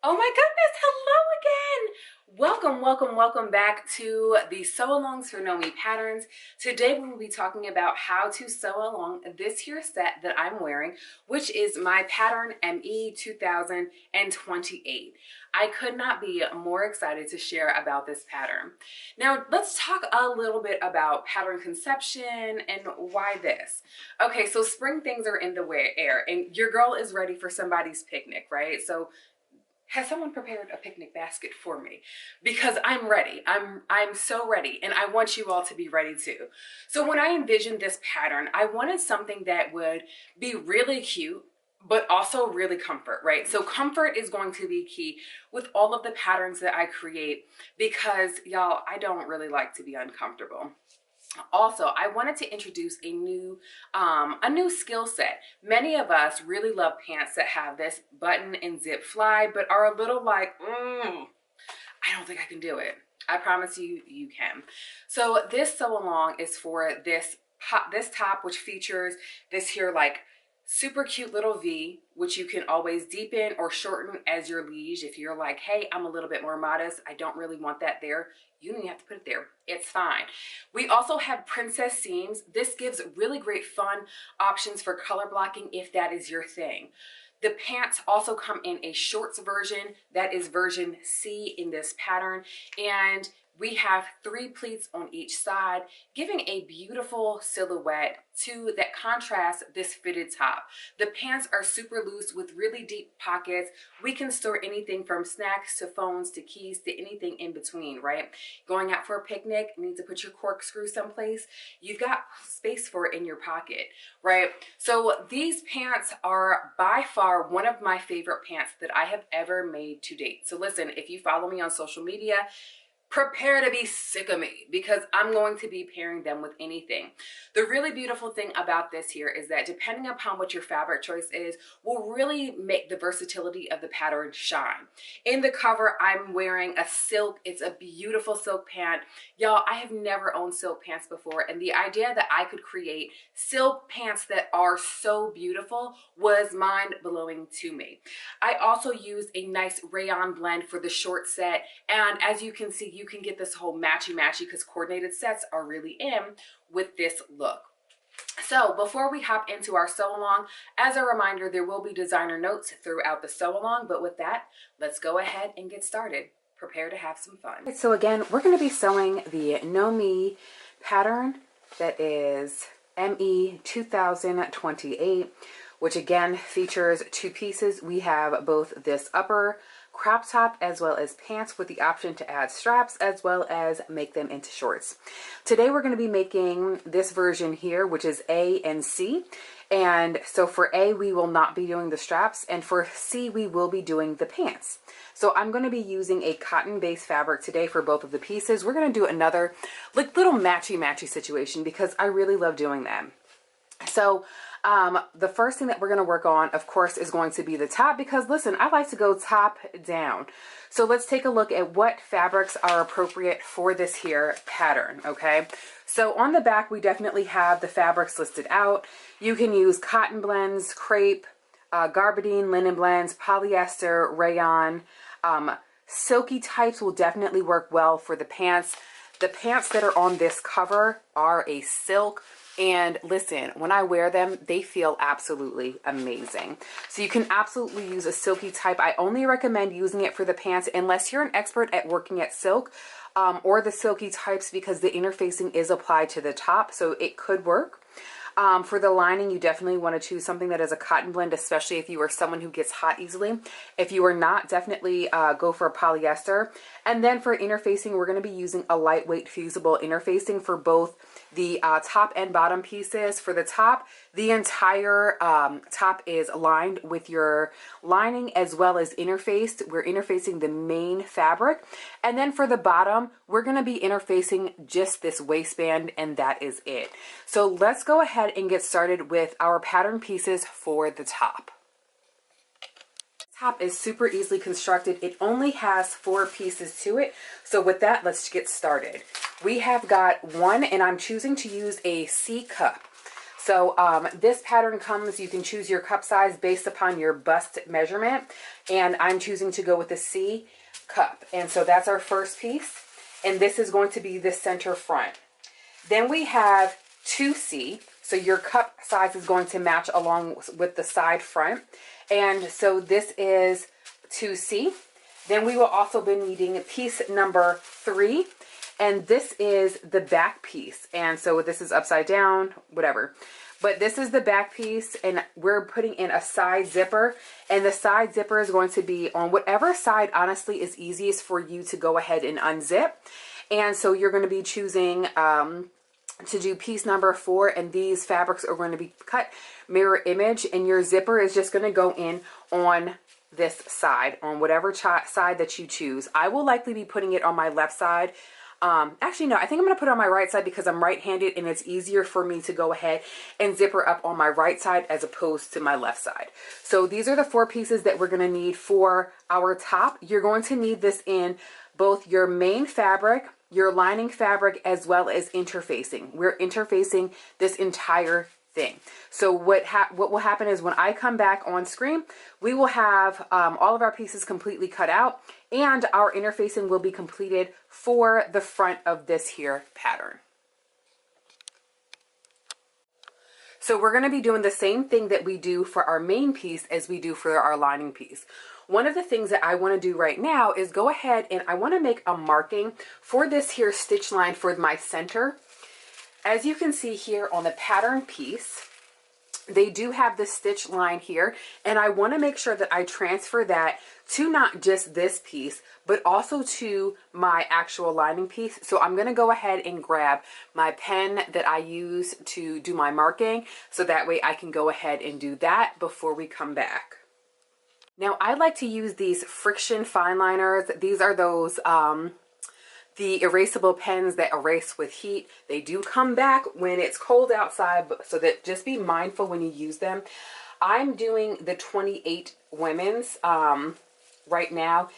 Oh my goodness, hello again. Welcome back to the Sew Alongs for Know Me patterns. Today we will be talking about how to sew along this here set that I'm wearing, which is my pattern ME2028. I could not be more excited to share about this pattern. Now let's talk a little bit about pattern conception and why this. Okay, so spring things are in the air and your girl is ready for somebody's picnic, right? So has someone prepared a picnic basket for me? Because I'm ready. I'm so ready, and I want you all to be ready too. So when I envisioned this pattern, I wanted something that would be really cute, but also really comfort, right? So comfort is going to be key with all of the patterns that I create because y'all, I don't really like to be uncomfortable. Also, I wanted to introduce a new skill set. Many of us really love pants that have this button and zip fly, but are a little like, I don't think I can do it. I promise you, you can. So this sew along is for this top, which features this here like super cute little V, which you can always deepen or shorten as your liege. If you're like, hey, I'm a little bit more modest, I don't really want that there, you don't even have to put it there. It's fine. We also have princess seams. This gives really great fun options for color blocking if that is your thing. The pants also come in a shorts version. That is version C in this pattern. And we have 3 pleats on each side, giving a beautiful silhouette that contrasts this fitted top. The pants are super loose with really deep pockets. We can store anything from snacks to phones to keys to anything in between, right? Going out for a picnic, need to put your corkscrew someplace, you've got space for it in your pocket, right? So these pants are by far one of my favorite pants that I have ever made to date. So listen, if you follow me on social media, prepare to be sick of me because I'm going to be pairing them with anything. The really beautiful thing about this here is that depending upon what your fabric choice is, will really make the versatility of the pattern shine. In the cover, I'm wearing a silk. It's a beautiful silk pant. Y'all, I have never owned silk pants before, and the idea that I could create silk pants that are so beautiful was mind-blowing to me. I also used a nice rayon blend for the short set, and as you can see, you can get this whole matchy-matchy because coordinated sets are really in with this look. So before we hop into our sew along, as a reminder, there will be designer notes throughout the sew along, but with that, let's go ahead and get started. Prepare to have some fun. So again, we're going to be sewing the Know Me pattern that is ME2028, which again features 2 pieces. We have both this upper crop top as well as pants with the option to add straps as well as make them into shorts. Today we're going to be making this version here, which is A and C. And so for A, we will not be doing the straps, and for C, we will be doing the pants. So I'm going to be using a cotton-based fabric today for both of the pieces. We're going to do another like little matchy-matchy situation because I really love doing that. So the first thing that we're going to work on, of course, is going to be the top because, listen, I like to go top down. So let's take a look at what fabrics are appropriate for this here pattern, okay? So on the back, we definitely have the fabrics listed out. You can use cotton blends, crepe, gabardine, linen blends, polyester, rayon. Silky types will definitely work well for the pants. The pants that are on this cover are a silk. And listen, when I wear them, they feel absolutely amazing. So you can absolutely use a silky type. I only recommend using it for the pants unless you're an expert at working at silk or the silky types because the interfacing is applied to the top, so it could work. For the lining, you definitely want to choose something that is a cotton blend, especially if you are someone who gets hot easily. If you are not, definitely go for a polyester. And then for interfacing, we're going to be using a lightweight fusible interfacing for both the top and bottom pieces. For the top, the entire top is lined with your lining as well as interfaced. We're interfacing the main fabric. And then for the bottom, we're going to be interfacing just this waistband, and that is it. So let's go ahead and get started with our pattern pieces for the top. Top is super easily constructed. It only has 4 pieces to it. So with that, let's get started. We have got one, and I'm choosing to use a C cup. So this pattern comes, you can choose your cup size based upon your bust measurement. And I'm choosing to go with the C cup. And so that's our first piece. And this is going to be the center front. Then we have 2C. So your cup size is going to match along with the side front. And so this is 2C. Then we will also be needing piece number 3. And this is the back piece. And so this is upside down, whatever. But this is the back piece, and we're putting in a side zipper. And the side zipper is going to be on whatever side, honestly, is easiest for you to go ahead and unzip. And so you're going to be choosing to do piece number 4, and these fabrics are going to be cut mirror image, and your zipper is just going to go in on this side, on whatever side that you choose. I will likely be putting it on my left side. Actually, no, I think I'm going to put it on my right side because I'm right-handed, and it's easier for me to go ahead and zipper up on my right side as opposed to my left side. So these are the 4 pieces that we're going to need for our top. You're going to need this in both your main fabric, your lining fabric, as well as interfacing. We're interfacing this entire thing. So what will happen is when I come back on screen, we will have all of our pieces completely cut out, and our interfacing will be completed for the front of this here pattern. So we're going to be doing the same thing that we do for our main piece as we do for our lining piece. One of the things that I want to do right now is go ahead and I want to make a marking for this here stitch line for my center. As you can see here on the pattern piece, they do have the stitch line here, and I want to make sure that I transfer that to not just this piece, but also to my actual lining piece. So I'm going to go ahead and grab my pen that I use to do my marking, so that way I can go ahead and do that before we come back. Now, I like to use these friction fine liners. These are those the erasable pens that erase with heat. They do come back when it's cold outside, so that just be mindful when you use them. I'm doing the 28 women's right now,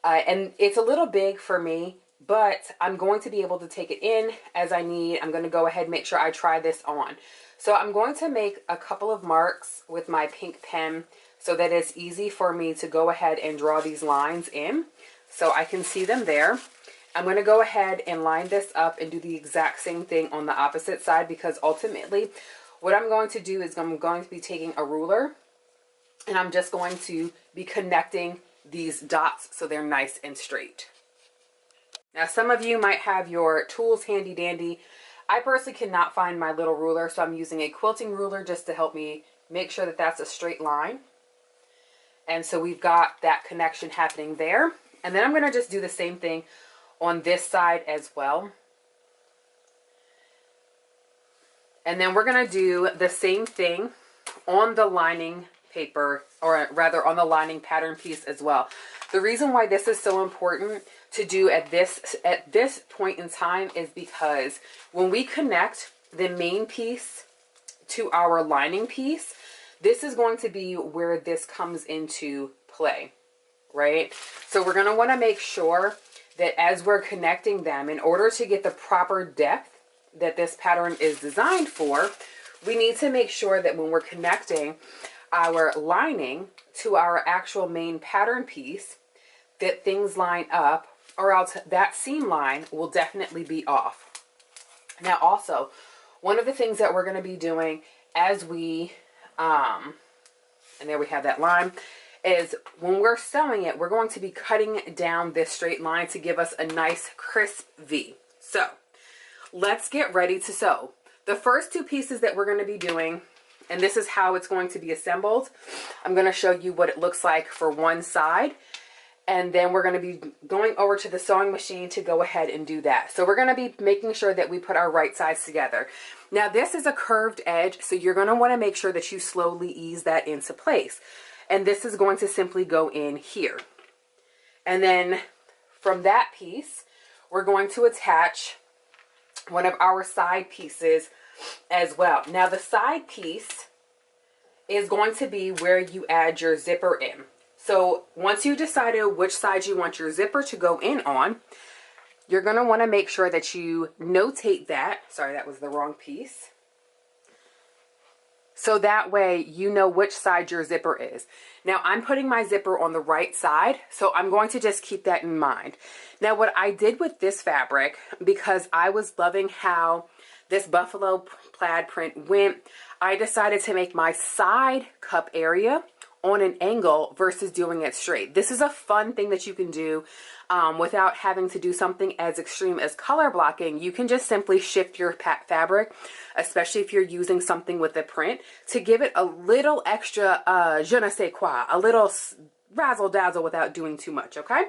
and it's a little big for me, but I'm going to be able to take it in as I need. I'm going to go ahead and make sure I try this on. So I'm going to make a couple of marks with my pink pen so that it's easy for me to go ahead and draw these lines in so I can see them there. I'm going to go ahead and line this up and do the exact same thing on the opposite side, because ultimately what I'm going to do is I'm going to be taking a ruler and I'm just going to be connecting these dots so they're nice and straight. Now, some of you might have your tools handy dandy. I personally cannot find my little ruler, so I'm using a quilting ruler just to help me make sure that that's a straight line. And so we've got that connection happening there. And then I'm going to just do the same thing on this side as well. And then we're going to do the same thing on the lining paper, or rather on the lining pattern piece as well. The reason why this is so important to do at this point in time is because when we connect the main piece to our lining piece, this is going to be where this comes into play, right? So we're going to want to make sure that as we're connecting them, in order to get the proper depth that this pattern is designed for, we need to make sure that when we're connecting our lining to our actual main pattern piece, that things line up, or else that seam line will definitely be off. Now also, one of the things that we're going to be doing as we, and there we have that line, is when we're sewing it, we're going to be cutting down this straight line to give us a nice crisp V. So let's get ready to sew. The first 2 pieces that we're going to be doing, and this is how it's going to be assembled. I'm going to show you what it looks like for one side, and then we're going to be going over to the sewing machine to go ahead and do that. So we're going to be making sure that we put our right sides together. Now this is a curved edge, so you're going to want to make sure that you slowly ease that into place. And this is going to simply go in here. And then from that piece, we're going to attach one of our side pieces as well. Now the side piece is going to be where you add your zipper in. So once you decided which side you want your zipper to go in on, you're going to want to make sure that you notate that. Sorry, that was the wrong piece. So that way you know which side your zipper is. Now I'm putting my zipper on the right side, so I'm going to just keep that in mind. Now what I did with this fabric, because I was loving how this buffalo plaid print went, I decided to make my side cup area on an angle versus doing it straight. This is a fun thing that you can do without having to do something as extreme as color blocking. You can just simply shift your fabric, especially if you're using something with a print, to give it a little extra je ne sais quoi, a little razzle dazzle without doing too much, okay?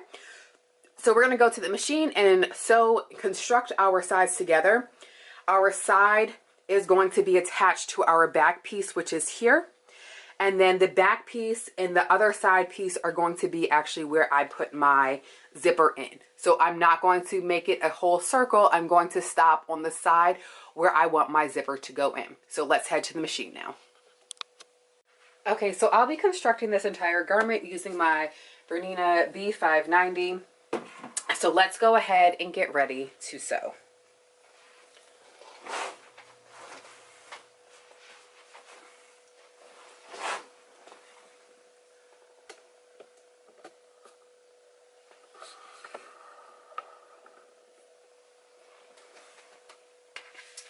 So we're gonna go to the machine and construct our sides together. Our side is going to be attached to our back piece, which is here. And then the back piece and the other side piece are going to be actually where I put my zipper in. So I'm not going to make it a whole circle. I'm going to stop on the side where I want my zipper to go in. So let's head to the machine now. Okay, so I'll be constructing this entire garment using my Bernina B590. So let's go ahead and get ready to sew.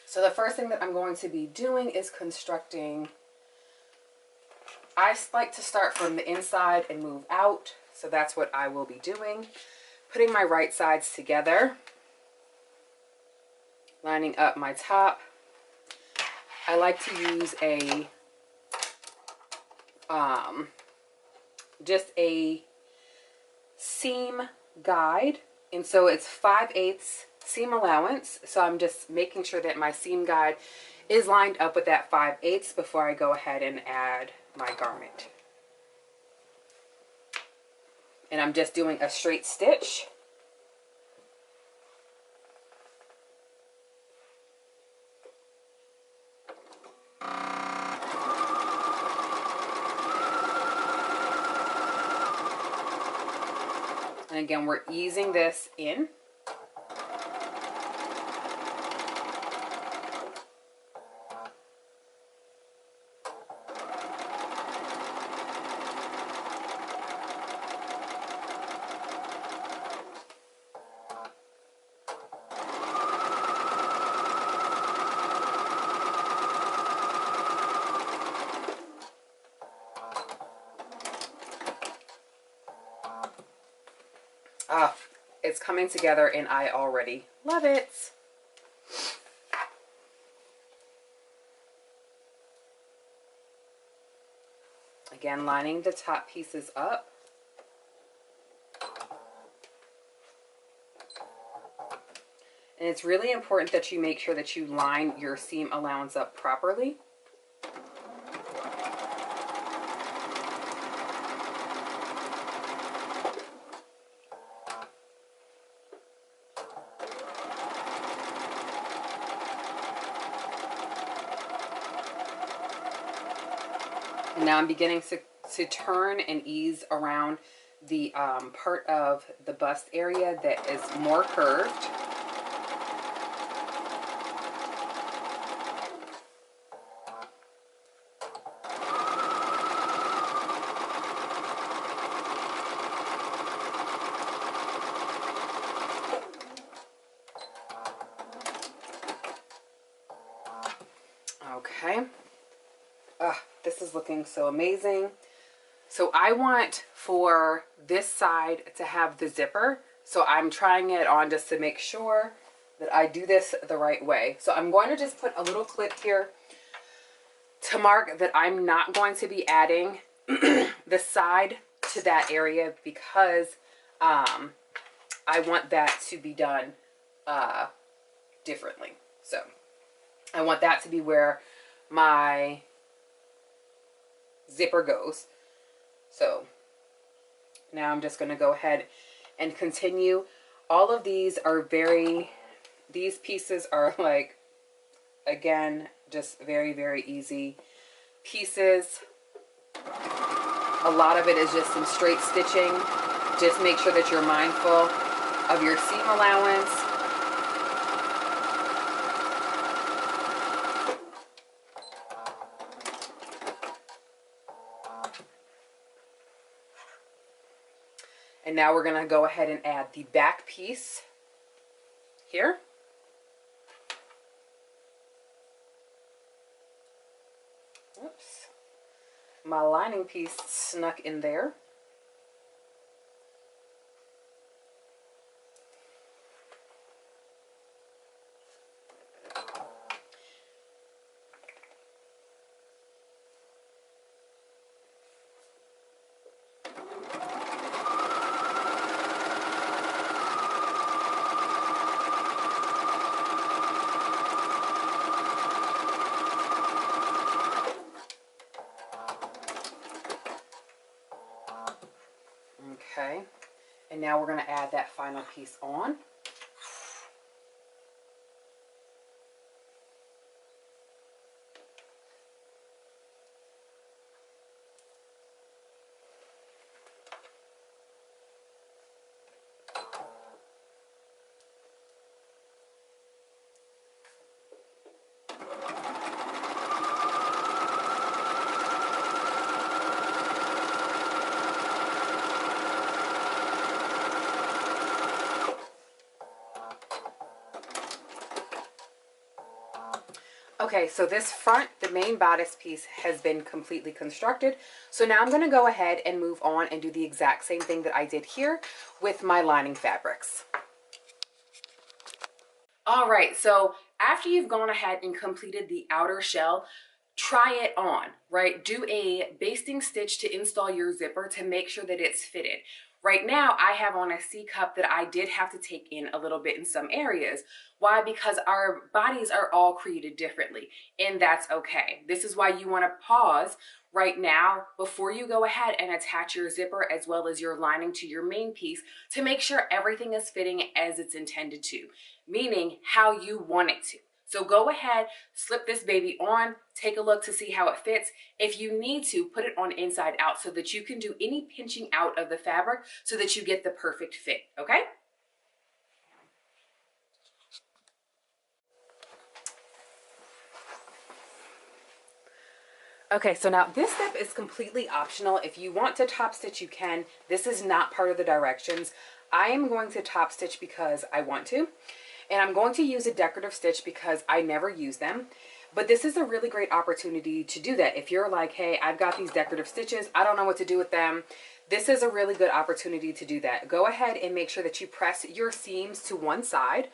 So the first thing that I'm going to be doing is constructing. I like to start from the inside and move out. So that's what I will be doing. Putting my right sides together. Lining up my top. I like to use a, just a seam guide. And so it's 5/8 seam allowance, so I'm just making sure that my seam guide is lined up with that 5/8 before I go ahead and add my garment. And I'm just doing a straight stitch. And again, we're easing this in. It's coming together and I already love it. Again, lining the top pieces up. And it's really important that you make sure that you line your seam allowance up properly. And now I'm beginning to turn and ease around the part of the bust area that is more curved. Okay. This is looking so amazing. So I want for this side to have the zipper. So I'm trying it on just to make sure that I do this the right way. So I'm going to just put a little clip here to mark that I'm not going to be adding the side to that area because I want that to be done differently. So I want that to be where my zipper goes. So now I'm just going to go ahead and continue. All of these are these pieces are like, again, just very, very easy pieces. A lot of it is just some straight stitching. Just make sure that you're mindful of your seam allowance. And now we're gonna go ahead and add the back piece here. Oops. My lining piece snuck in there. Okay, and now we're going to add that final piece on. Okay, so this front, the main bodice piece has been completely constructed. So now I'm going to go ahead and move on and do the exact same thing that I did here with my lining fabrics. All right, so after you've gone ahead and completed the outer shell, try it on, right? Do a basting stitch to install your zipper to make sure that it's fitted. Right now, I have on a C cup that I did have to take in a little bit in some areas. Why? Because our bodies are all created differently, and that's okay. This is why you want to pause right now before you go ahead and attach your zipper as well as your lining to your main piece to make sure everything is fitting as it's intended to, meaning how you want it to. So go ahead, slip this baby on, take a look to see how it fits. If you need to, put it on inside out so that you can do any pinching out of the fabric so that you get the perfect fit, okay? Okay, so now this step is completely optional. If you want to top stitch, you can. This is not part of the directions. I am going to top stitch because I want to. And I'm going to use a decorative stitch because I never use them. But this is a really great opportunity to do that. If you're like, hey, I've got these decorative stitches, I don't know what to do with them. This is a really good opportunity to do that. Go ahead and make sure that you press your seams to one side.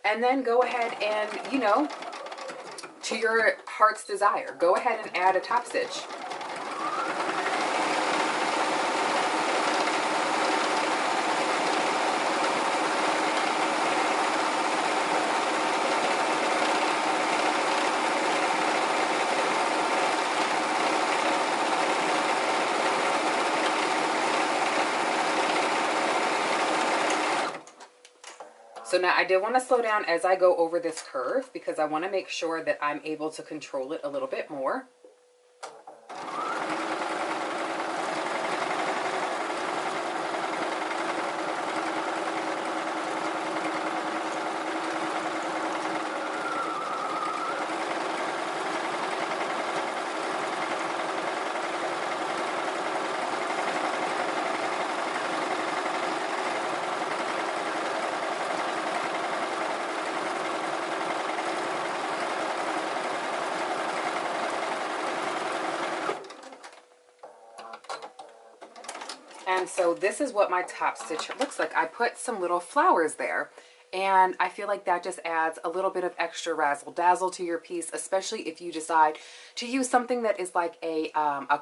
And then go ahead and, you know, to your heart's desire, go ahead and add a top stitch. So now I did want to slow down as I go over this curve because I want to make sure that I'm able to control it a little bit more. And so this is what my top stitch looks like. I put some little flowers there, and I feel like that just adds a little bit of extra razzle dazzle to your piece, especially if you decide to use something that is like a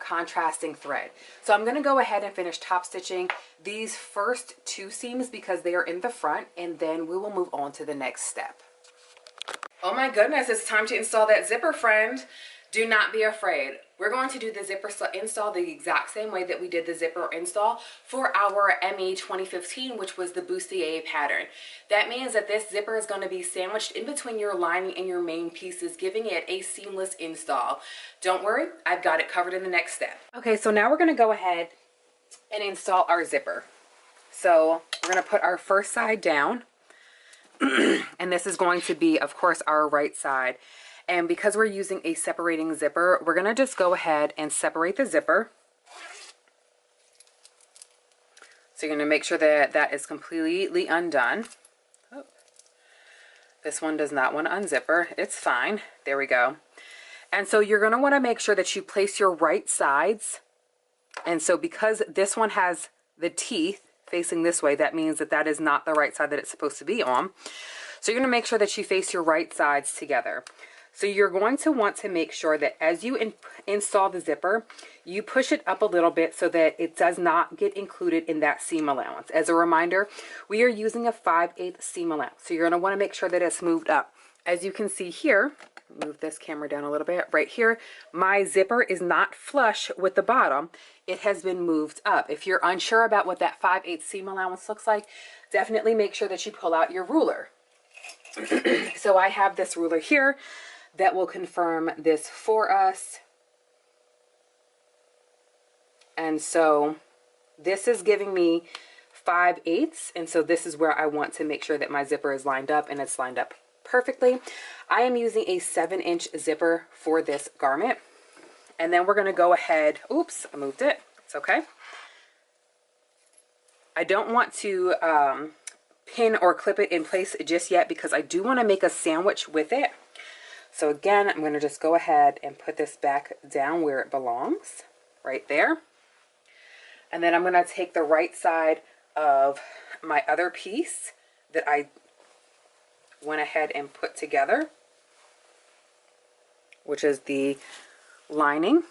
contrasting thread. So I'm going to go ahead and finish top stitching these first two seams because they are in the front, and then we will move on to the next step. Oh my goodness, it's time to install that zipper, friend. Do not be afraid. We're going to do the zipper install the exact same way that we did the zipper install for our ME2015, which was the bustier pattern. That means that this zipper is going to be sandwiched in between your lining and your main pieces, giving it a seamless install. Don't worry, I've got it covered in the next step. Okay, so now we're going to go ahead and install our zipper. So we're going to put our first side down, and this is going to be, of course, our right side. And because we're using a separating zipper, we're going to just go ahead and separate the zipper. So you're going to make sure that that is completely undone. Oh, this one does not want to unzipper. It's fine. There we go. And so you're going to want to make sure that you place your right sides. And so because this one has the teeth facing this way, that means that that is not the right side that it's supposed to be on. So you're going to make sure that you face your right sides together. So you're going to want to make sure that as you install the zipper, you push it up a little bit so that it does not get included in that seam allowance. As a reminder, we are using a 5/8 seam allowance. So you're going to want to make sure that it's moved up. As you can see here, move this camera down a little bit, right here, my zipper is not flush with the bottom. It has been moved up. If you're unsure about what that 5/8 seam allowance looks like, definitely make sure that you pull out your ruler. So I have this ruler here that will confirm this for us. And so this is giving me 5/8, and so this is where I want to make sure that my zipper is lined up, and it's lined up perfectly. I am using a 7-inch zipper for this garment. And then we're going to go ahead, oops, I moved it, it's okay. I don't want to pin or clip it in place just yet because I do want to make a sandwich with it. So again, I'm going to just go ahead and put this back down where it belongs, right there. And then I'm going to take the right side of my other piece that I went ahead and put together, which is the lining.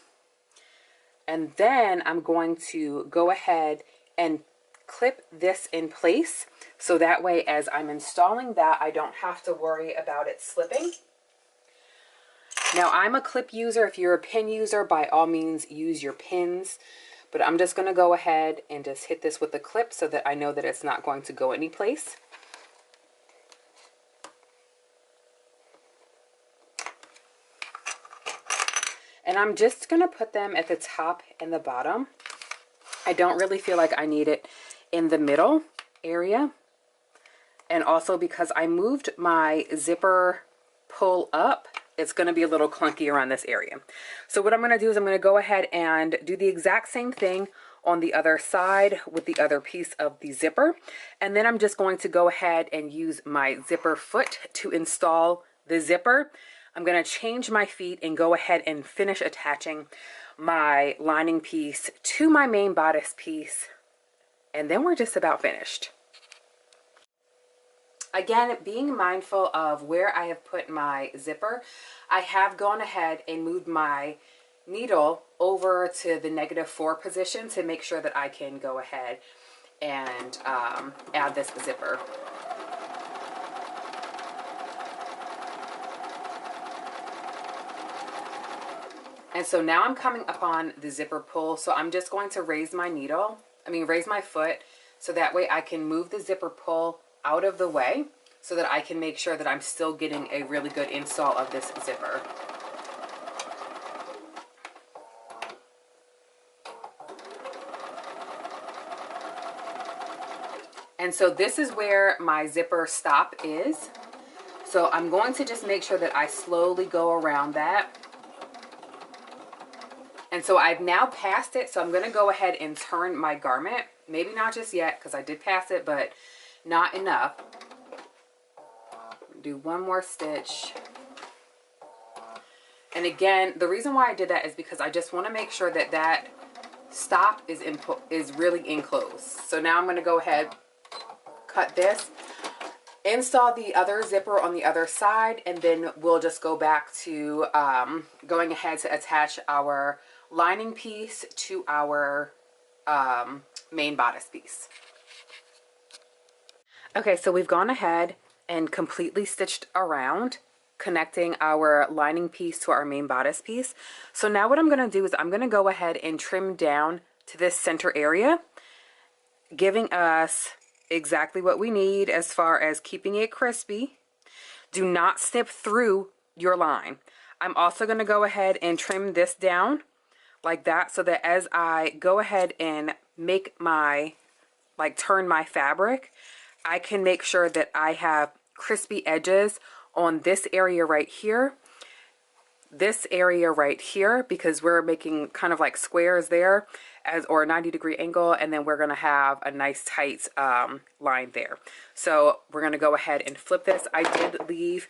And then I'm going to go ahead and clip this in place so that way as I'm installing that, I don't have to worry about it slipping. Now I'm a clip user. If you're a pin user, by all means use your pins, but I'm just going to go ahead and just hit this with the clip so that I know that it's not going to go anyplace. And I'm just going to put them at the top and the bottom. I don't really feel like I need it in the middle area. And also because I moved my zipper pull up, it's going to be a little clunky around this area. So what I'm going to do is I'm going to go ahead and do the exact same thing on the other side with the other piece of the zipper. And then I'm just going to go ahead and use my zipper foot to install the zipper. I'm going to change my feet and go ahead and finish attaching my lining piece to my main bodice piece. And then we're just about finished. Again, being mindful of where I have put my zipper, I have gone ahead and moved my needle over to the -4 position to make sure that I can go ahead and add this zipper. And so now I'm coming upon the zipper pull, so I'm just going to raise my raise my foot, so that way I can move the zipper pull out of the way so that I can make sure that I'm still getting a really good install of this zipper. And so this is where my zipper stop is. So I'm going to just make sure that I slowly go around that. And so I've now passed it, so I'm going to go ahead and turn my garment. Maybe not just yet because I did pass it, but not enough. Do one more stitch. And again, the reason why I did that is because I just want to make sure that that stop is really enclosed. So now I'm going to go ahead, cut this, install the other zipper on the other side, and then we'll just go back to going ahead to attach our lining piece to our main bodice piece. Okay, so we've gone ahead and completely stitched around, connecting our lining piece to our main bodice piece. So now what I'm going to do is I'm going to go ahead and trim down to this center area, giving us exactly what we need as far as keeping it crispy. Do not snip through your line. I'm also going to go ahead and trim this down like that so that as I go ahead and make my, turn my fabric, I can make sure that I have crispy edges on this area right here. this area right here, because we're making kind of like squares there, or a 90-degree angle, and then we're gonna have a nice tight line there. So we're gonna go ahead and flip this. I did leave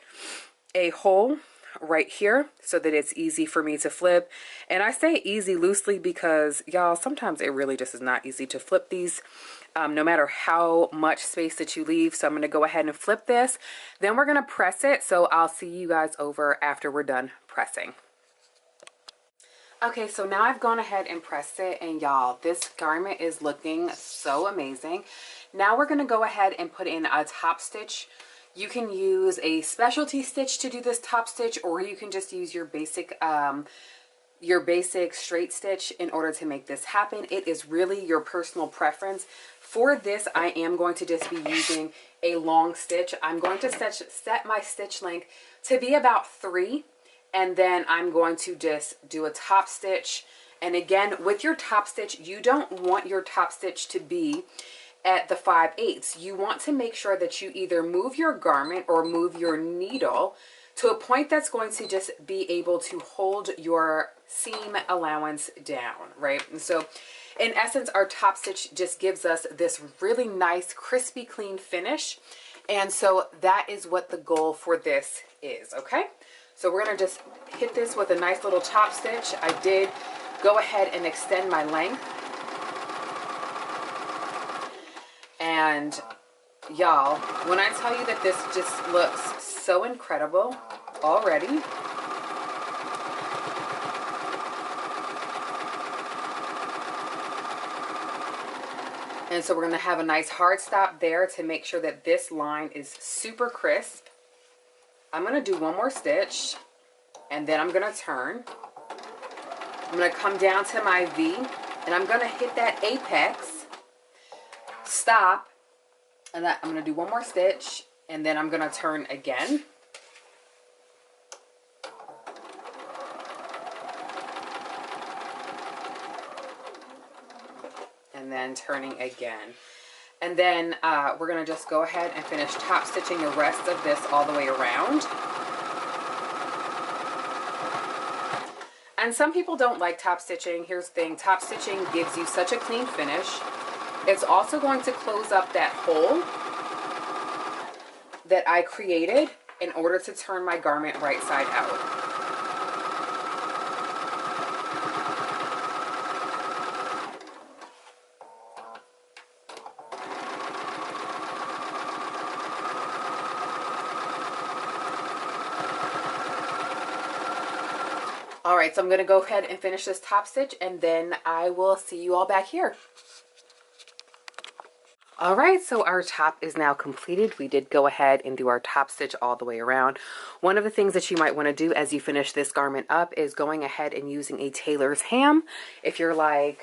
a hole right here so that it's easy for me to flip. And I say easy loosely because, y'all, sometimes it really just is not easy to flip these, no matter how much space that you leave. So I'm going to go ahead and flip this. Then we're going to press it. So I'll see you guys over after we're done pressing. Okay, so now I've gone ahead and pressed it, and y'all, this garment is looking so amazing. Now we're going to go ahead and put in a top stitch. You can use a specialty stitch to do this top stitch, or you can just use your basic straight stitch in order to make this happen. It is really your personal preference. For this, I am going to just be using a long stitch. I'm going to set my stitch length to be about 3, and then I'm going to just do a top stitch. And again, with your top stitch, you don't want your top stitch to be at the 5/8. You want to make sure that you either move your garment or move your needle to a point that's going to just be able to hold your seam allowance down, right? And so in essence, our top stitch just gives us this really nice, crispy, clean finish. And so that is what the goal for this is, okay? So we're gonna just hit this with a nice little top stitch. I did go ahead and extend my length. And y'all, when I tell you that this just looks so incredible already. And so we're going to have a nice hard stop there to make sure that this line is super crisp. I'm going to do one more stitch, and then I'm going to turn. I'm going to come down to my V, and I'm going to hit that apex, stop, and I'm going to do one more stitch, and then I'm going to turn again. And then turning again. And then we're going to just go ahead and finish top stitching the rest of this all the way around. And some people don't like top stitching. Here's the thing, top stitching gives you such a clean finish. It's also going to close up that hole that I created in order to turn my garment right side out. All right, so I'm going to go ahead and finish this top stitch, and then I will see you all back here. All right, so our top is now completed. We did go ahead and do our top stitch all the way around. One of the things that you might want to do as you finish this garment up is going ahead and using a tailor's ham. If you're like,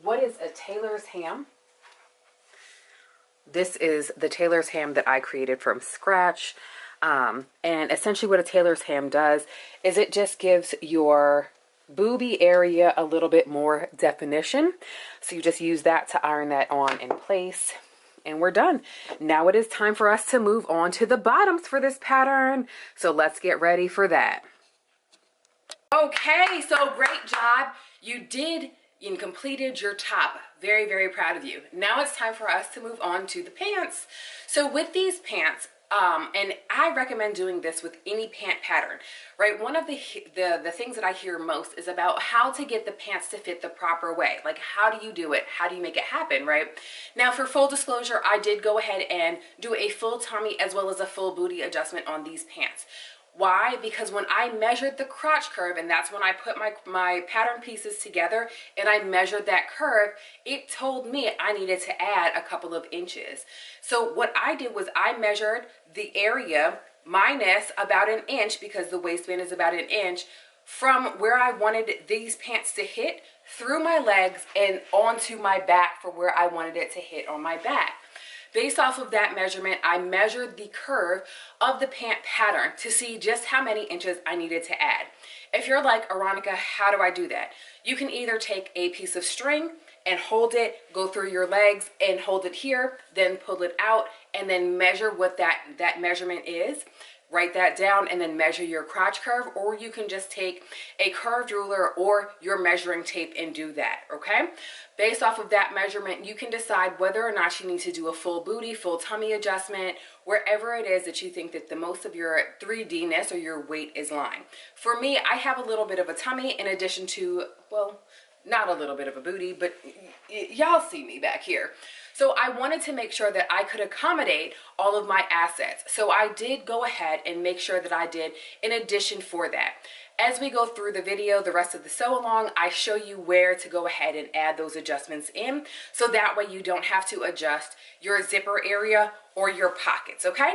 what is a tailor's ham? This is the tailor's ham that I created from scratch. And essentially what a tailor's ham does is it just gives your boobie area a little bit more definition. So you just use that to iron that on in place, and we're done. Now it is time for us to move on to the bottoms for this pattern. So let's get ready for that. Okay, so great job. You completed your top. Very, very proud of you. Now it's time for us to move on to the pants. So with these pants, and I recommend doing this with any pant pattern, right? One of the things that I hear most is about how to get the pants to fit the proper way. Like, how do you do it? How do you make it happen, right? Now, for full disclosure, I did go ahead and do a full tummy as well as a full booty adjustment on these pants. Why? Because when I measured the crotch curve, and that's when I put my pattern pieces together and I measured that curve, it told me I needed to add a couple of inches. So what I did was I measured the area minus about an inch, because the waistband is about an inch, from where I wanted these pants to hit through my legs and onto my back for where I wanted it to hit on my back. Based off of that measurement, I measured the curve of the pant pattern to see just how many inches I needed to add. If you're like, Aaronica, how do I do that? You can either take a piece of string and hold it, go through your legs and hold it here, then pull it out, and then measure what that measurement is. write that down and then measure your crotch curve, or you can just take a curved ruler or your measuring tape and do that, okay? Based off of that measurement, you can decide whether or not you need to do a full booty, full tummy adjustment, wherever it is that you think that the most of your 3D-ness or your weight is lying. For me, I have a little bit of a tummy in addition to, well, not a little bit of a booty, but y'all see me back here. So I wanted to make sure that I could accommodate all of my assets. So I did go ahead and make sure that I did in addition for that. As we go through the video, the rest of the sew along, I show you where to go ahead and add those adjustments in, so that way you don't have to adjust your zipper area or your pockets, okay?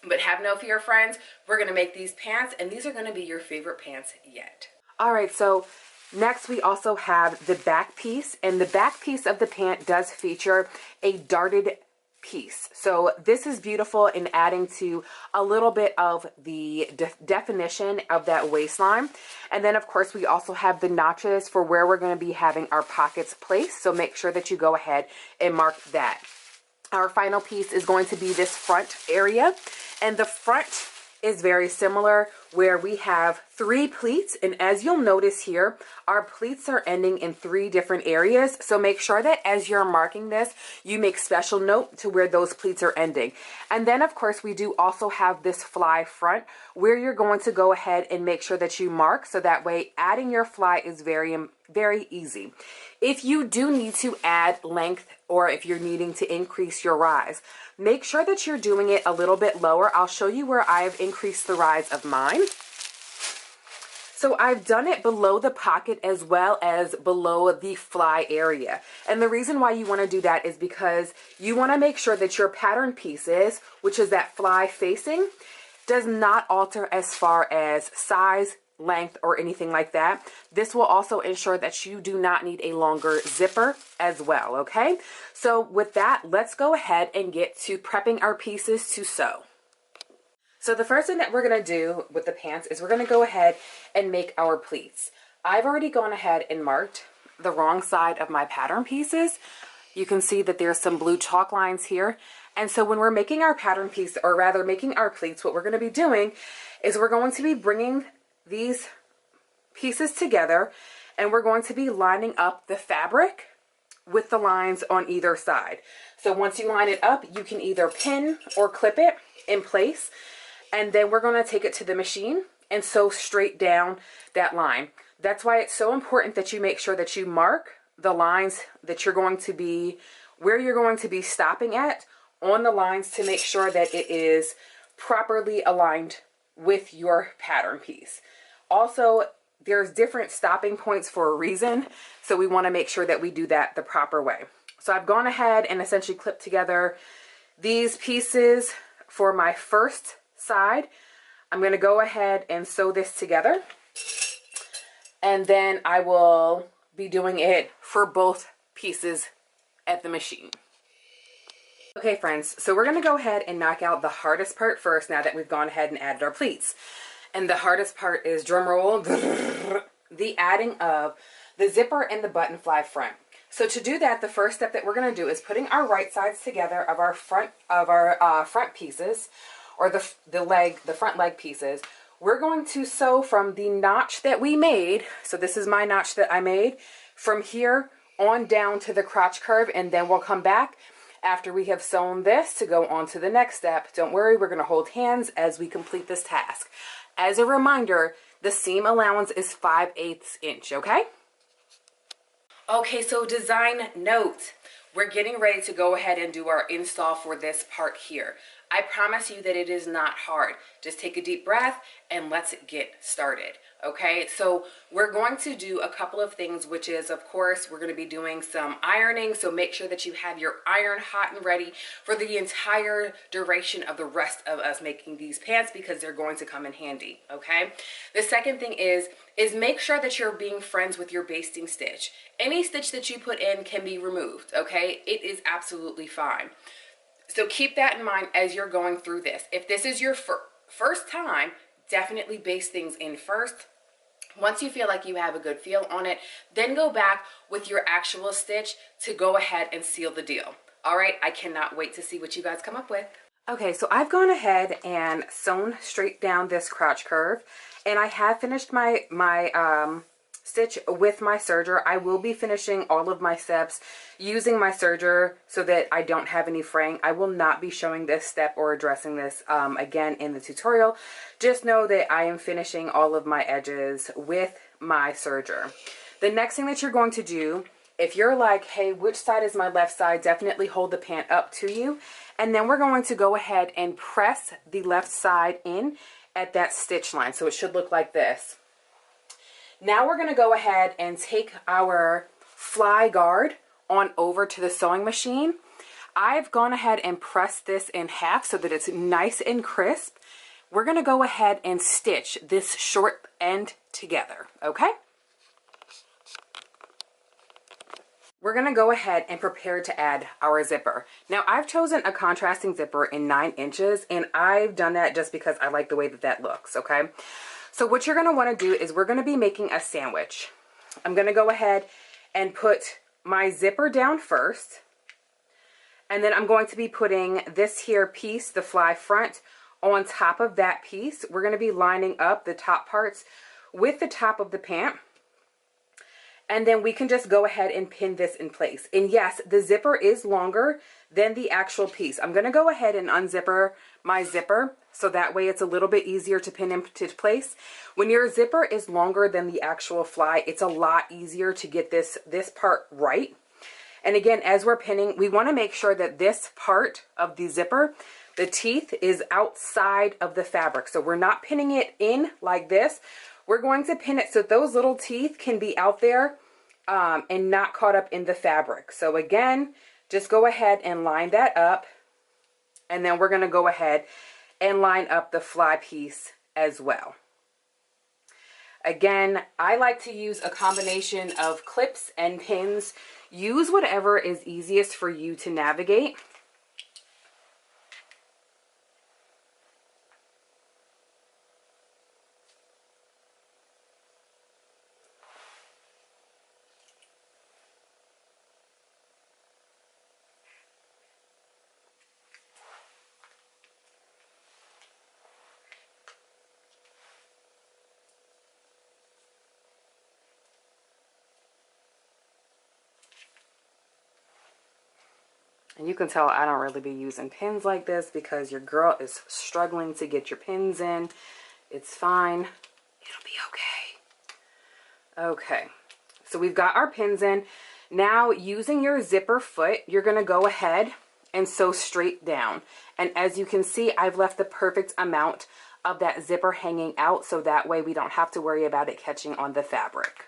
But have no fear, friends, we're gonna make these pants, and these are gonna be your favorite pants yet. All right, so next we also have the back piece, and the back piece of the pant does feature a darted piece. So this is beautiful in adding to a little bit of the definition of that waistline. And then of course we also have the notches for where we're going to be having our pockets placed. So make sure that you go ahead and mark that. Our final piece is going to be this front area, and the front is very similar, where we have 3 pleats, and as you'll notice here, our pleats are ending in 3 different areas. So make sure that as you're marking this, you make special note to where those pleats are ending. And then of course we do also have this fly front, where you're going to go ahead and make sure that you mark, so that way adding your fly is very easy. If you do need to add length, or if you're needing to increase your rise, make sure that you're doing it a little bit lower. I'll show you where I've increased the rise of mine. So I've done it below the pocket as well as below the fly area. And the reason why you want to do that is because you want to make sure that your pattern pieces, which is that fly facing, does not alter as far as size, length, or anything like that. This will also ensure that you do not need a longer zipper as well, okay? So with that, let's go ahead and get to prepping our pieces to sew. So the first thing that we're going to do with the pants is we're going to go ahead and make our pleats. I've already gone ahead and marked the wrong side of my pattern pieces. You can see that there's some blue chalk lines here. And so when we're making our pattern piece, or rather making our pleats, what we're going to be doing is we're going to be bringing these pieces together, and we're going to be lining up the fabric with the lines on either side. So once you line it up, you can either pin or clip it in place, and then we're going to take it to the machine and sew straight down that line. That's why it's so important that you make sure that you mark the lines that you're going to be, where you're going to be stopping at on the lines, to make sure that it is properly aligned with your pattern piece. Also, there's different stopping points for a reason, so we want to make sure that we do that the proper way. So I've gone ahead and essentially clipped together these pieces for my first side. I'm going to go ahead and sew this together, and then I will be doing it for both pieces at the machine. Okay friends, so we're going to go ahead and knock out the hardest part first, now that we've gone ahead and added our pleats. And the hardest part is, drum roll, the adding of the zipper and the button fly front. So to do that, the first step that we're going to do is putting our right sides together of our front pieces, or the front leg pieces. We're going to sew from the notch that we made. So this is my notch that I made, from here on down to the crotch curve, and then we'll come back after we have sewn this to go on to the next step. Don't worry, we're going to hold hands as we complete this task. As a reminder, the seam allowance is 5/8 inch, okay? Okay, so design note. We're getting ready to go ahead and do our install for this part here. I promise you that it is not hard. Just take a deep breath and let's get started. Okay, so we're going to do a couple of things, which is, of course, we're going to be doing some ironing. So make sure that you have your iron hot and ready for the entire duration of the rest of us making these pants, because they're going to come in handy. Okay, the second thing is make sure that you're being friends with your basting stitch. Any stitch that you put in can be removed. Okay, it is absolutely fine. So keep that in mind as you're going through this. If this is your first time, definitely baste things in first. Once you feel like you have a good feel on it, then go back with your actual stitch to go ahead and seal the deal. All right, I cannot wait to see what you guys come up with. Okay, so I've gone ahead and sewn straight down this crotch curve, and I have finished my stitch with my serger. I will be finishing all of my steps using my serger so that I don't have any fraying. I will not be showing this step or addressing this again in the tutorial. Just know that I am finishing all of my edges with my serger. The next thing that you're going to do, if you're like, hey, which side is my left side, definitely hold the pant up to you. And then we're going to go ahead and press the left side in at that stitch line. So it should look like this. Now we're going to go ahead and take our fly guard on over to the sewing machine. I've gone ahead and pressed this in half so that it's nice and crisp. We're going to go ahead and stitch this short end together, okay? We're going to go ahead and prepare to add our zipper. Now I've chosen a contrasting zipper in 9 inches, and I've done that just because I like the way that that looks, okay? So what you're going to want to do is we're going to be making a sandwich. I'm going to go ahead and put my zipper down first, and then I'm going to be putting this here piece, the fly front, on top of that piece. We're going to be lining up the top parts with the top of the pant. And then we can just go ahead and pin this in place. And yes, the zipper is longer than the actual piece. I'm going to go ahead and unzipper my zipper so that way it's a little bit easier to pin into place. When your zipper is longer than the actual fly, it's a lot easier to get this part right. And again, as we're pinning, we want to make sure that this part of the zipper, the teeth, is outside of the fabric. So we're not pinning it in like this. We're going to pin it so those little teeth can be out there and not caught up in the fabric. So again, just go ahead and line that up. And then we're going to go ahead and line up the fly piece as well. Again, I like to use a combination of clips and pins. Use whatever is easiest for you to navigate. And you can tell I don't really be using pins like this because your girl is struggling to get your pins in. It's fine. It'll be okay. Okay, so we've got our pins in. Now, using your zipper foot, you're going to go ahead and sew straight down. And as you can see, I've left the perfect amount of that zipper hanging out, so that way we don't have to worry about it catching on the fabric.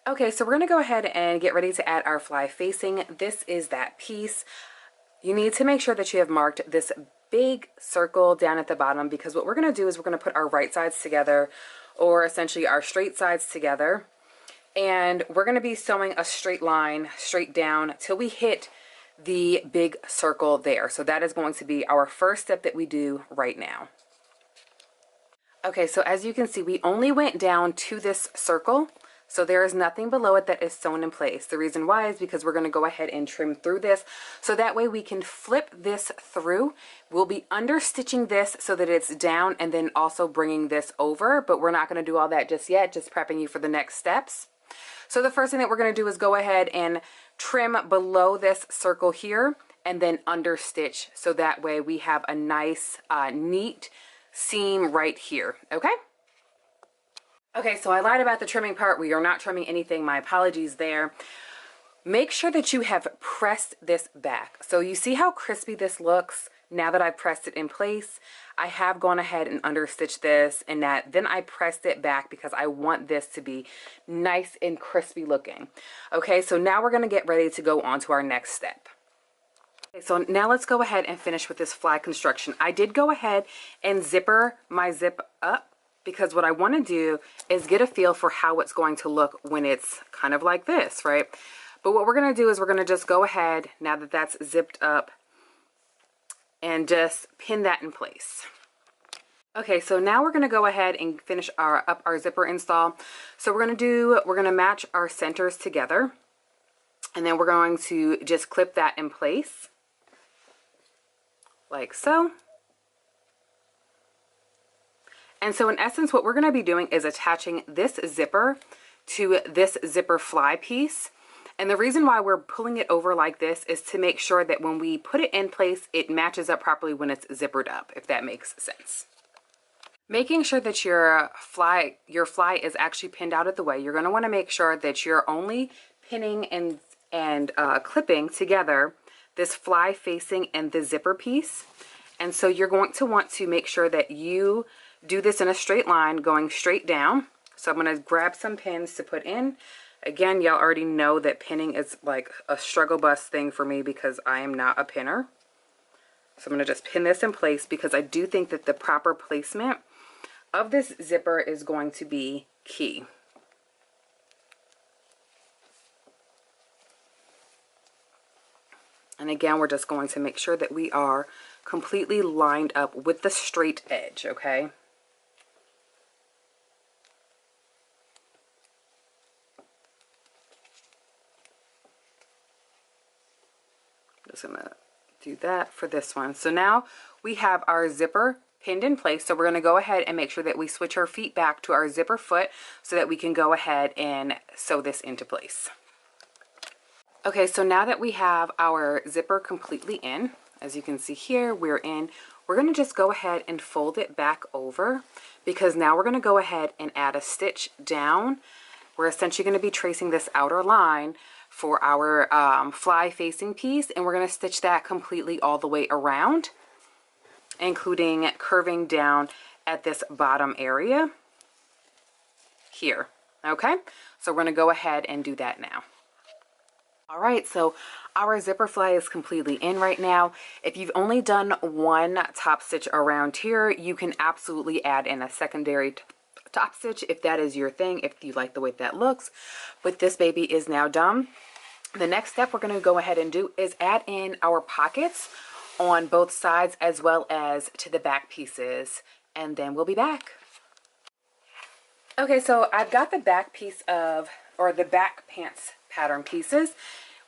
Okay, so we're going to go ahead and get ready to add our fly facing. This is that piece. You need to make sure that you have marked this big circle down at the bottom, because what we're going to do is we're going to put our right sides together, or essentially our straight sides together, and we're going to be sewing a straight line straight down till we hit the big circle there. So that is going to be our first step that we do right now. Okay, so as you can see, we only went down to this circle. So there is nothing below it that is sewn in place. The reason why is because we're going to go ahead and trim through this. So that way we can flip this through. We'll be understitching this so that it's down and then also bringing this over. But we're not going to do all that just yet, just prepping you for the next steps. So the first thing that we're going to do is go ahead and trim below this circle here and then understitch. So that way we have a nice, neat seam right here. Okay? Okay, so I lied about the trimming part. We are not trimming anything. My apologies there. Make sure that you have pressed this back. So you see how crispy this looks now that I've pressed it in place? I have gone ahead and understitched this and then I pressed it back because I want this to be nice and crispy looking. Okay, so now we're gonna get ready to go on to our next step. Okay, so now let's go ahead and finish with this fly construction. I did go ahead and zipper my zip up, because what I want to do is get a feel for how it's going to look when it's kind of like this, right? But what we're going to do is we're going to just go ahead, now that that's zipped up, and just pin that in place. Okay, so now we're going to go ahead and finish up our zipper install. So we're going to match our centers together, and then we're going to just clip that in place, like so. And so in essence, what we're going to be doing is attaching this zipper to this zipper fly piece. And the reason why we're pulling it over like this is to make sure that when we put it in place, it matches up properly when it's zippered up, if that makes sense. Making sure that your fly is actually pinned out of the way, you're going to want to make sure that you're only pinning and clipping together this fly facing and the zipper piece. And so you're going to want to make sure that you do this in a straight line going straight down. So I'm going to grab some pins to put in. Again, y'all already know that pinning is like a struggle bus thing for me because I am not a pinner. So I'm going to just pin this in place because I do think that the proper placement of this zipper is going to be key. And again, we're just going to make sure that we are completely lined up with the straight edge, okay? Just gonna do that for this one. So now we have our zipper pinned in place. So we're gonna go ahead and make sure that we switch our feet back to our zipper foot so that we can go ahead and sew this into place. Okay, so now that we have our zipper completely in, as you can see here, we're gonna just go ahead and fold it back over because now we're gonna go ahead and add a stitch down. We're essentially gonna be tracing this outer line for our fly facing piece, and we're going to stitch that completely all the way around, including curving down at this bottom area here. Okay, so we're going to go ahead and do that now. All right, so our zipper fly is completely in right now. If you've only done one top stitch around here, you can absolutely add in a secondary top stitch if that is your thing, if you like the way that looks. But this baby is now done. The next step we're going to go ahead and do is add in our pockets on both sides as well as to the back pieces, and then we'll be back. Okay, so I've got the back piece of, or the back pants pattern pieces.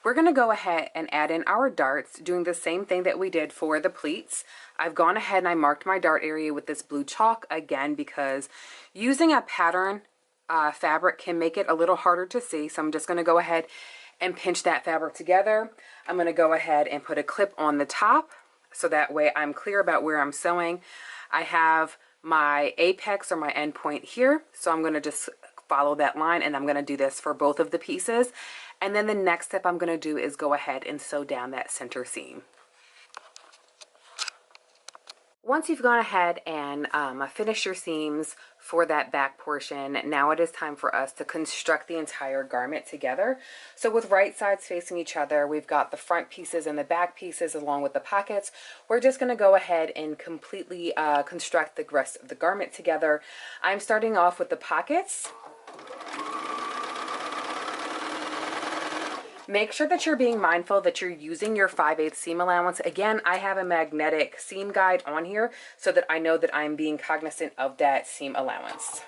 We're going to go ahead and add in our darts, doing the same thing that we did for the pleats. I've gone ahead and I marked my dart area with this blue chalk again because using a pattern fabric can make it a little harder to see. So I'm just going to go ahead and pinch that fabric together. I'm going to go ahead and put a clip on the top so that way I'm clear about where I'm sewing. I have my apex or my end point here, so I'm going to just follow that line, and I'm going to do this for both of the pieces. And then the next step I'm going to do is go ahead and sew down that center seam. Once you've gone ahead and finished your seams for that back portion, now it is time for us to construct the entire garment together. So with right sides facing each other, we've got the front pieces and the back pieces along with the pockets. We're just going to go ahead and completely construct the rest of the garment together. I'm starting off with the pockets. Make sure that you're being mindful that you're using your 5/8 seam allowance. Again, I have a magnetic seam guide on here so that I know that I'm being cognizant of that seam allowance.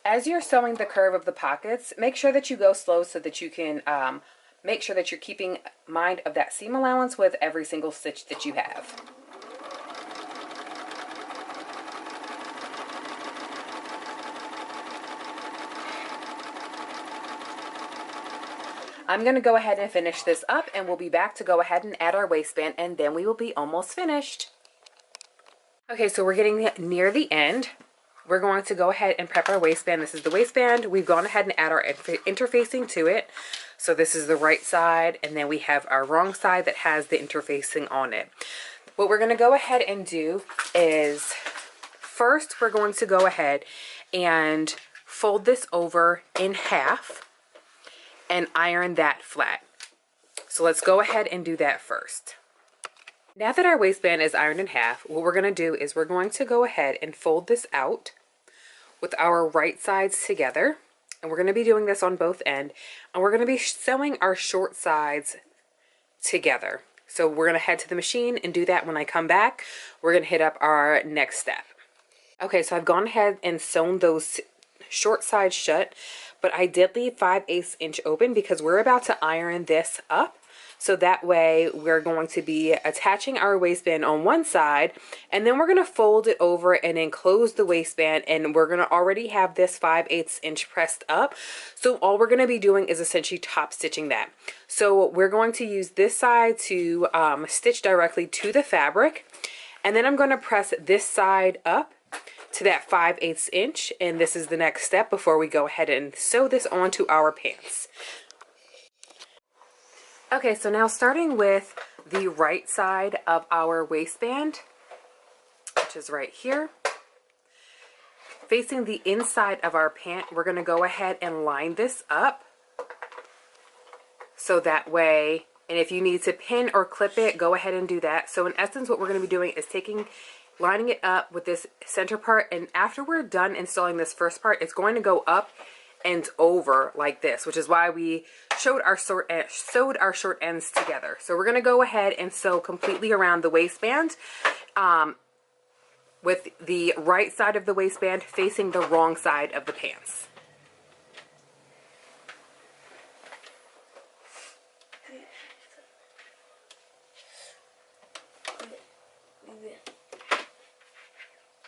As you're sewing the curve of the pockets, make sure that you go slow so that you can make sure that you're keeping mind of that seam allowance with every single stitch that you have. I'm going to go ahead and finish this up, and we'll be back to go ahead and add our waistband, and then we will be almost finished. Okay, so we're getting near the end. We're going to go ahead and prep our waistband. This is the waistband. We've gone ahead and add our interfacing to it. So this is the right side, and then we have our wrong side that has the interfacing on it. What we're going to go ahead and do is, first we're going to go ahead and fold this over in half and iron that flat. So let's go ahead and do that first. Now that our waistband is ironed in half, what we're going to do is we're going to go ahead and fold this out with our right sides together, and we're going to be doing this on both ends, and we're going to be sewing our short sides together. So we're going to head to the machine and do that. When I come back, we're going to hit up our next step. Okay, so I've gone ahead and sewn those short sides shut, but I did leave 5/8 inch open because we're about to iron this up. So that way we're going to be attaching our waistband on one side, and then we're going to fold it over and then close the waistband, and we're going to already have this 5/8 inch pressed up. So all we're going to be doing is essentially top stitching that. So we're going to use this side to stitch directly to the fabric, and then I'm going to press this side up to that 5/8 inch, and this is the next step before we go ahead and sew this onto our pants. Okay, so now starting with the right side of our waistband, which is right here, facing the inside of our pant, we're going to go ahead and line this up. So that way, and if you need to pin or clip it, go ahead and do that. So in essence, what we're going to be doing is lining it up with this center part, and after we're done installing this first part, it's going to go up and over like this, which is why we sewed our short ends together. So we're going to go ahead and sew completely around the waistband with the right side of the waistband facing the wrong side of the pants.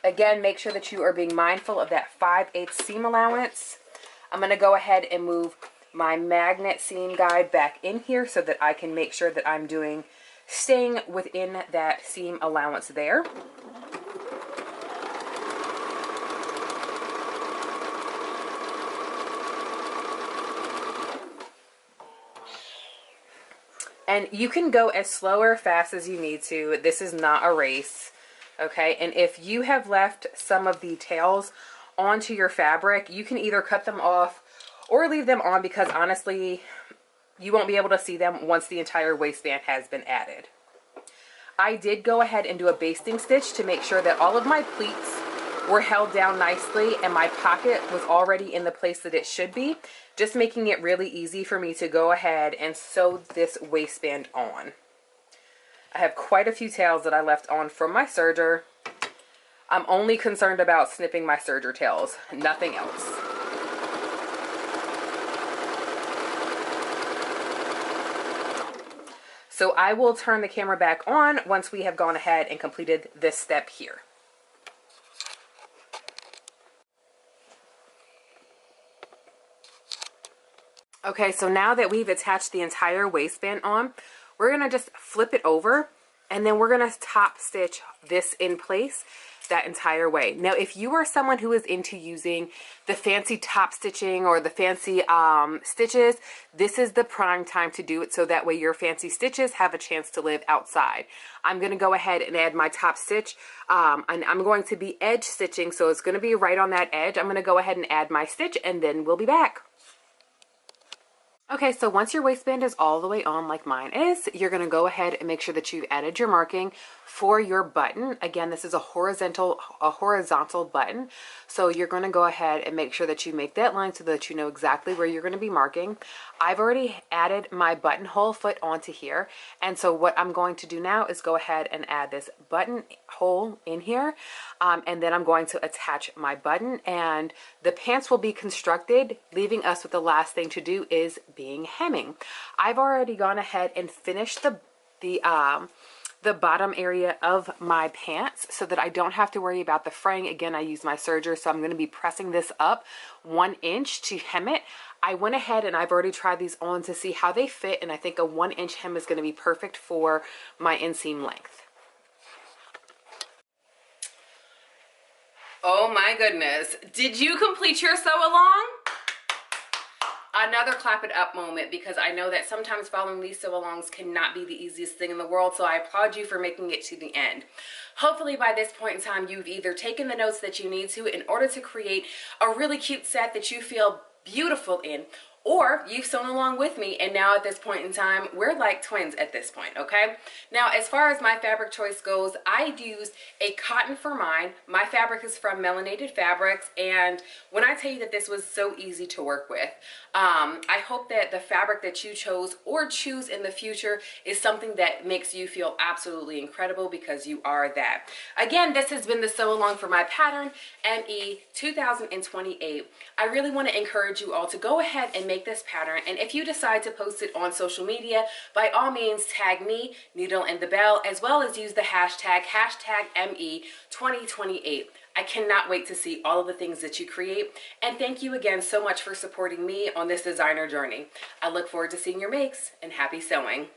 Again, make sure that you are being mindful of that 5/8 seam allowance. I'm going to go ahead and move my magnet seam guide back in here so that I can make sure that I'm staying within that seam allowance there. And you can go as slow or fast as you need to. This is not a race, okay? And if you have left some of the tails onto your fabric, you can either cut them off or leave them on, because honestly, you won't be able to see them once the entire waistband has been added. I did go ahead and do a basting stitch to make sure that all of my pleats were held down nicely and my pocket was already in the place that it should be, just making it really easy for me to go ahead and sew this waistband on. I have quite a few tails that I left on from my serger. I'm only concerned about snipping my serger tails, nothing else. So I will turn the camera back on once we have gone ahead and completed this step here. Okay, so now that we've attached the entire waistband on, we're going to just flip it over, and then we're going to top stitch this in place that entire way. Now, if you are someone who is into using the fancy top stitching or the fancy stitches, this is the prime time to do it, so that way your fancy stitches have a chance to live outside. I'm going to go ahead and add my top stitch, and I'm going to be edge stitching, so it's going to be right on that edge. I'm going to go ahead and add my stitch, and then we'll be back. Okay, so once your waistband is all the way on like mine is, you're gonna go ahead and make sure that you've added your marking for your button. Again, this is a horizontal button. So you're gonna go ahead and make sure that you make that line so that you know exactly where you're gonna be marking. I've already added my buttonhole foot onto here. And so what I'm going to do now is go ahead and add this buttonhole in here. And then I'm going to attach my button, and the pants will be constructed, leaving us with the last thing to do is being hemming. I've already gone ahead and finished the bottom area of my pants so that I don't have to worry about the fraying. Again, I use my serger, so I'm going to be pressing this up 1 inch to hem it. I went ahead and I've already tried these on to see how they fit, and I think a 1 inch hem is going to be perfect for my inseam length. Oh my goodness. Did you complete your sew along? Another clap it up moment, because I know that sometimes following these sew alongs cannot be the easiest thing in the world, so I applaud you for making it to the end. Hopefully by this point in time, you've either taken the notes that you need to in order to create a really cute set that you feel beautiful in, or you've sewn along with me, and now at this point in time, we're like twins at this point, okay? Now, as far as my fabric choice goes, I used a cotton for mine. My fabric is from Melanated Fabrics, and when I tell you that this was so easy to work with, I hope that the fabric that you chose or choose in the future is something that makes you feel absolutely incredible, because you are that. Again, this has been the sew along for my pattern, ME2028. I really want to encourage you all to go ahead and make this pattern, and if you decide to post it on social media, by all means tag me, Needle and the Bell, as well as use the hashtag ME2028. I cannot wait to see all of the things that you create, and thank you again so much for supporting me on this designer journey. I look forward to seeing your makes, and happy sewing.